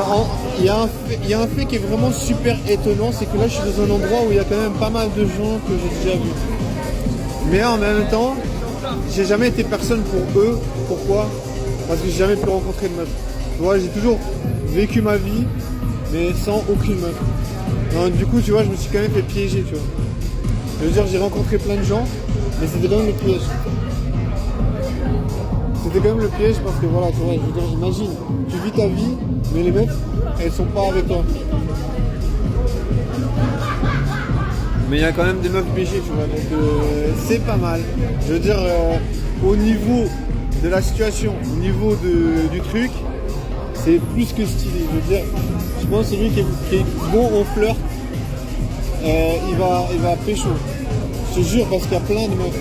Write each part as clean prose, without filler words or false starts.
Il y a un fait qui est vraiment super étonnant, c'est que là je suis dans un endroit où il y a quand même pas mal de gens que j'ai déjà vus. Mais en même temps, j'ai jamais été personne pour eux. Pourquoi? Parce que j'ai jamais pu rencontrer de meuf. Tu vois, j'ai toujours vécu ma vie, mais sans aucune meuf. Donc, du coup, tu vois, je me suis quand même fait piéger, tu vois. Je veux dire, j'ai rencontré plein de gens, mais c'était quand même le piège. C'était quand même le piège parce que voilà, tu vois, je veux dire, imagine, tu vis ta vie, mais les meufs, elles sont pas avec toi. Mais il y a quand même des meufs piégées, tu vois, donc c'est pas mal. Je veux dire, au niveau de la situation, au niveau du truc, c'est plus que stylé. Je veux dire, je pense que celui qui est bon au flirt, il va pécho. Je te jure, parce qu'il y a plein de meufs.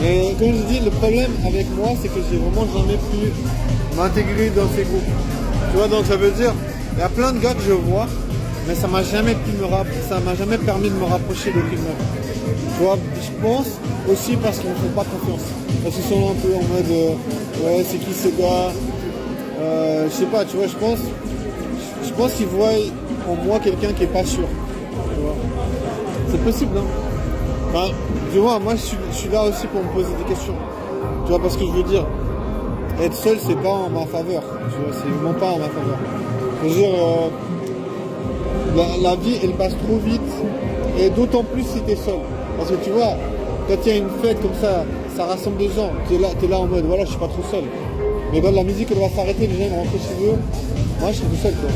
Mais comme je dis, le problème avec moi, c'est que j'ai vraiment jamais pu m'intégrer dans ces groupes. Tu vois, donc ça veut dire, il y a plein de gars que je vois, mais ça m'a jamais permis de me rapprocher d'aucune meuf. Tu vois, je pense aussi parce qu'ils ne me font pas confiance. Parce qu'ils sont un peu en mode, ouais, c'est qui ce gars? Je sais pas, tu vois, je pense qu'ils voient en moi quelqu'un qui est pas sûr. Tu vois. C'est possible, hein. Enfin, tu vois, moi je suis là aussi pour me poser des questions. Tu vois, parce que je veux dire, être seul, c'est pas en ma faveur. Tu vois, c'est vraiment pas en ma faveur. Je veux dire, la vie, elle passe trop vite. Et d'autant plus si t'es seul. Parce que tu vois, quand il y a une fête comme ça rassemble des gens. T'es là en mode, voilà, je suis pas trop seul. Mais quand la musique, elle va s'arrêter, les gens vont rentrer chez eux. Moi, je suis tout seul, quoi.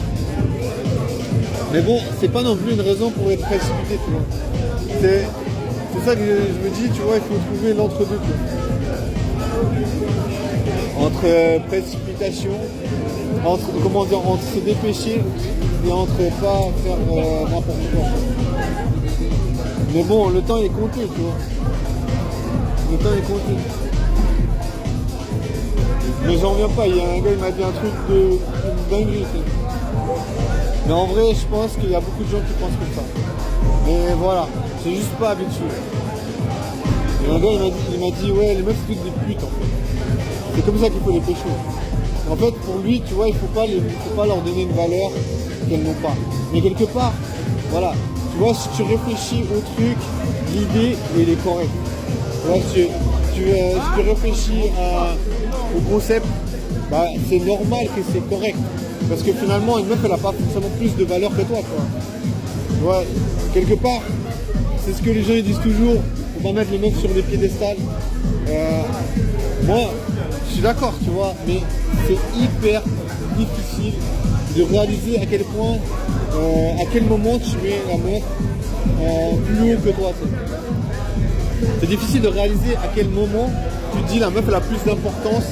Mais bon, c'est pas non plus une raison pour être précipité, tu vois. C'est ça que je me dis, tu vois, il faut trouver l'entre-deux. Entre précipitation, entre se dépêcher et entre pas faire n'importe quoi. Mais bon, le temps est compté, tu vois. Le temps est compté. Mais j'en reviens pas, il y a un gars, il m'a dit un truc de dinguerie. Mais en vrai, je pense qu'il y a beaucoup de gens qui pensent comme ça. Mais voilà, c'est juste pas habitué. Et un gars, il m'a dit, ouais, les meufs, c'est toutes des putes, en fait. C'est comme ça qu'il faut les pécho. En fait, pour lui, tu vois, il faut pas leur donner une valeur qu'elles n'ont pas. Mais quelque part, voilà, tu vois, si tu réfléchis au truc, l'idée, elle est correcte. Tu vois, si tu réfléchis au concept, bah, c'est normal que c'est correct. Parce que finalement, une meuf, elle n'a pas forcément plus de valeur que toi, quoi. Tu vois, quelque part, c'est ce que les gens ils disent toujours, faut pas mettre les meufs sur des piédestals. Moi, je suis d'accord, tu vois, mais c'est hyper difficile de réaliser à quel point, à quel moment tu mets la meuf plus haut que toi. C'est difficile de réaliser à quel moment tu te dis la meuf elle a plus d'importance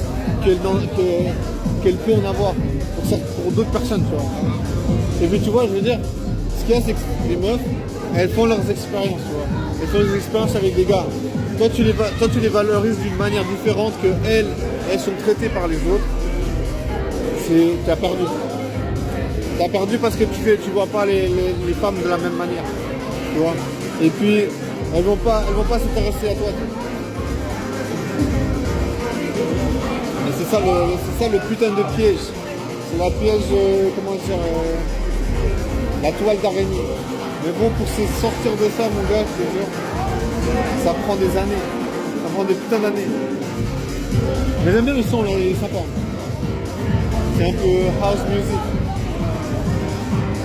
qu'elle peut en avoir pour d'autres personnes, tu vois. Et puis tu vois, je veux dire, ce qu'il y a, c'est que les meufs, elles font leurs expériences, tu vois. Elles font des expériences avec des gars. Toi, tu les valorises d'une manière différente que elles sont traitées par les autres. T'as perdu. T'as perdu parce que tu vois pas les femmes de la même manière, tu vois. Et puis, elles vont pas s'intéresser à toi. Et c'est ça le putain de piège. C'est la piège, comment dire, la toile d'araignée. Mais bon, pour se sortir de ça, mon gars, je te jure, ça prend des années. Ça prend des putains d'années. Mais j'aime bien le son, là, il est sympa. C'est un peu house music.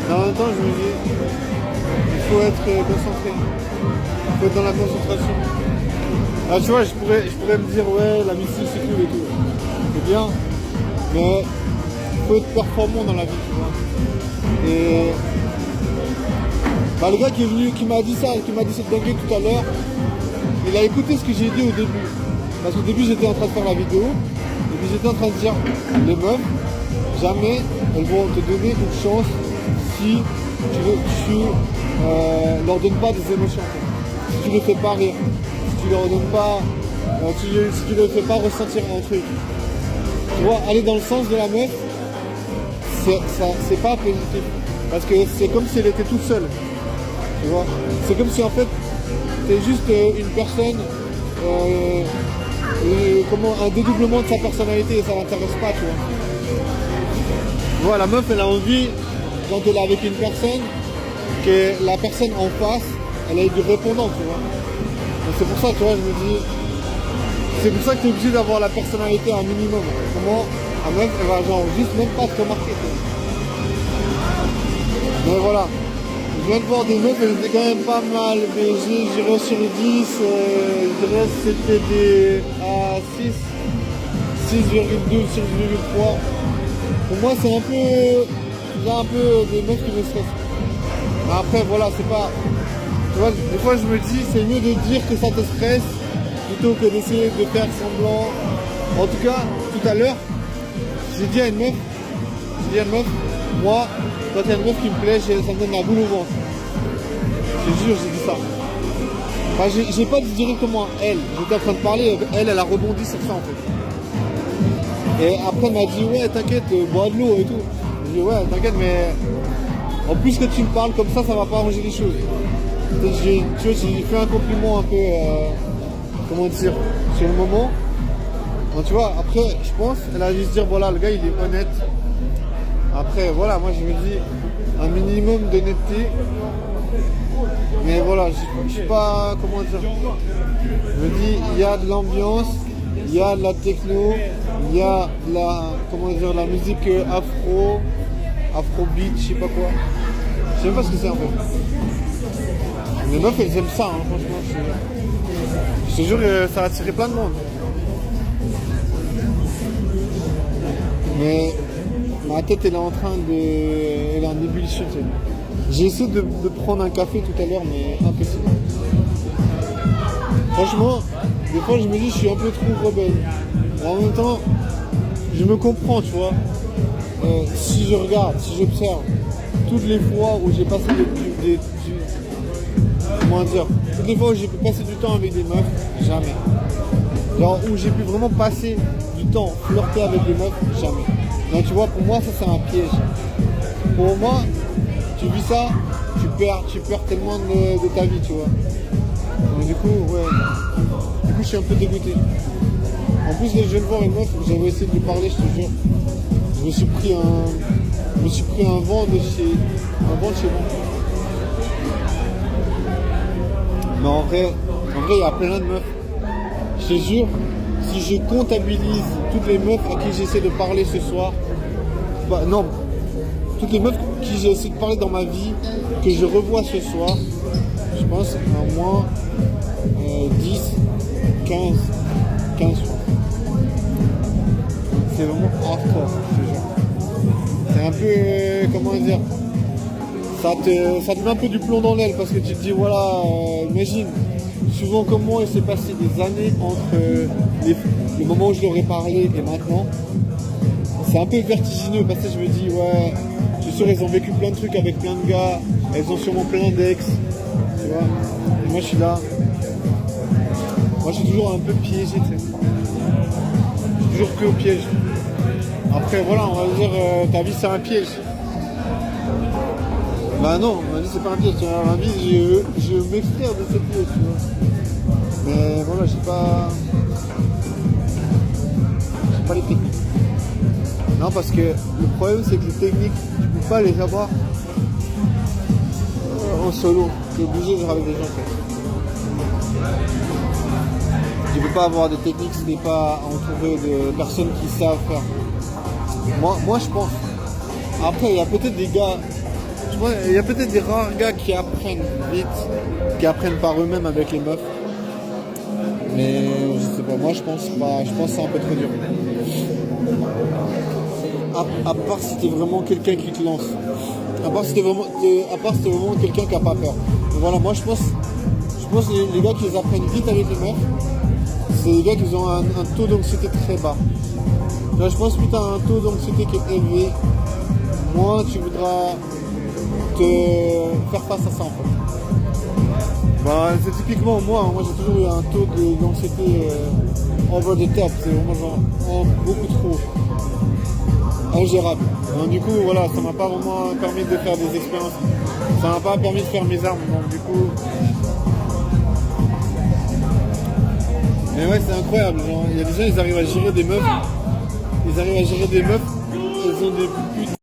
Mais en même temps, je me dis, il faut être concentré. Il faut être dans la concentration. Alors tu vois, je pourrais me dire, ouais, la musique c'est cool et tout. C'est bien. Mais il faut être performant dans la vie, tu vois. Et bah, le gars qui est venu, qui m'a dit cette dinguerie tout à l'heure, il a écouté ce que j'ai dit au début. Parce qu'au début, j'étais en train de faire la vidéo, et puis j'étais en train de dire, les meufs, jamais elles vont te donner une chance si tu leur donnes pas des émotions. Si tu ne les fais pas rire, si tu leur donnes pas, si tu ne fais pas ressentir un truc. Tu vois, aller dans le sens de la meuf, c'est pas positif. Parce que c'est comme si elle était toute seule. Tu vois, c'est comme si en fait, t'es juste une personne, un dédoublement de sa personnalité et ça l'intéresse pas, tu vois. Tu vois, la meuf, elle a envie, quand elle est avec une personne, que la personne en face, elle ait du répondant, tu vois. Donc c'est pour ça, tu vois, je me dis, c'est pour ça que tu es obligé d'avoir la personnalité un minimum. Comment la meuf, elle va genre juste même pas te remarquer. Mais voilà, je viens de voir des meufs, elles étaient quand même pas mal, mais j'irais sur 10, je dirais que c'était des à 6, 6,2, 6,3. Pour moi, c'est un peu des meufs qui me stressent. Mais après, voilà, c'est pas... Tu vois, des fois, je me dis, c'est mieux de dire que ça te stresse plutôt que d'essayer de faire semblant. En tout cas, tout à l'heure, j'ai dit à une meuf, moi, quand il y a une meuf qui me plaît, ça me donne la boule au ventre. Je te jure, j'ai dit ça. Enfin, j'ai pas dit directement elle. J'étais en train de parler, elle a rebondi sur ça en fait. Et après, elle m'a dit, ouais, t'inquiète, bois de l'eau et tout. J'ai dit, ouais, t'inquiète, mais en plus que tu me parles comme ça va pas arranger les choses. Tu vois, j'ai fait un compliment un peu, comment dire, sur le moment. Donc, tu vois, après, je pense, elle a dû se dire, voilà, le gars, il est honnête. Après, voilà, moi, je me dis, un minimum d'honnêteté. Mais voilà, je suis pas, comment dire, je me dis, il y a de l'ambiance, il y a de la techno, il y a de la, comment dire, la musique afrobeat, je sais pas quoi. Je sais même pas ce que c'est en fait. Les meufs, elles aiment ça, hein, franchement. Je te jure, ça a attiré plein de monde. Mais ma tête, elle est en train de... Elle est en ébullition, tu sais. J'ai essayé de prendre un café tout à l'heure, mais impossible. Franchement, des fois, je me dis, je suis un peu trop rebelle. Et en même temps, je me comprends, tu vois. Si je regarde, si j'observe, toutes les fois où j'ai passé comment dire, toutes les fois où j'ai pu passer du temps avec des meufs, jamais. Genre où j'ai pu vraiment passer du temps, flirter avec des meufs, jamais. Donc tu vois, pour moi, ça c'est un piège. Pour moi, tu vis ça, tu perds tellement de ta vie, tu vois. Donc du coup, ouais. Du coup, je suis un peu dégoûté. En plus, je viens de voir une meuf, j'avais essayé de lui parler, je te jure. Je me suis pris un vent de chez moi. Mais en vrai, il y a plein de meufs. Je te jure, si je comptabilise toutes les meufs à qui j'essaie de parler ce soir, bah non, toutes les meufs à qui j'ai essayé de parler dans ma vie, que je revois ce soir, je pense à moins 10, 15 je pense. C'est vraiment hardcore, je te jure. C'est un peu, comment dire, ça te met un peu du plomb dans l'aile parce que tu te dis, voilà, imagine, souvent comme moi, il s'est passé des années entre le moment où je leur ai parlé et maintenant. C'est un peu vertigineux parce que je me dis, ouais, je suis sûr, elles ont vécu plein de trucs avec plein de gars, elles ont sûrement plein d'ex, tu vois. Et moi, je suis là. Moi, je suis toujours un peu piégé, tu sais. Je suis toujours pris au piège. Après, voilà, on va dire, ta vie, c'est un piège. Bah non, ma vie, c'est pas un piège. Ma vie, je m'extrais de ce piège, tu vois. Mais voilà, j'ai pas les techniques. Non, parce que le problème, c'est que les techniques, tu peux pas les avoir en solo. Tu es obligé de avec des gens. Tu peux pas avoir des techniques si tu n'es pas entouré de personnes qui savent faire. Moi, je pense. Après, il y a peut-être des gars, il y a peut-être des rares gars qui apprennent vite, qui apprennent par eux-mêmes avec les meufs. Mais je sais pas, moi je pense pas, je pense que c'est un peu trop dur. À part si t'es vraiment quelqu'un qui te lance. À part si t'es vraiment quelqu'un qui a pas peur. Donc voilà, moi je pense que les gars qui les apprennent vite avec les meufs, c'est les gars qui ont un taux d'anxiété très bas. Là, je pense que tu as un taux d'anxiété qui est élevé, moins tu voudras te faire face à ça en fait. Bah, c'est typiquement moi j'ai toujours eu un taux d'anxiété over the top, c'est vraiment genre beaucoup trop ingérable. Donc du coup voilà, ça m'a pas vraiment permis de faire des expériences, ça m'a pas permis de faire mes armes, donc du coup. Mais ouais, c'est incroyable, genre, il y a des gens, ils arrivent à gérer des meufs, elles ont des putes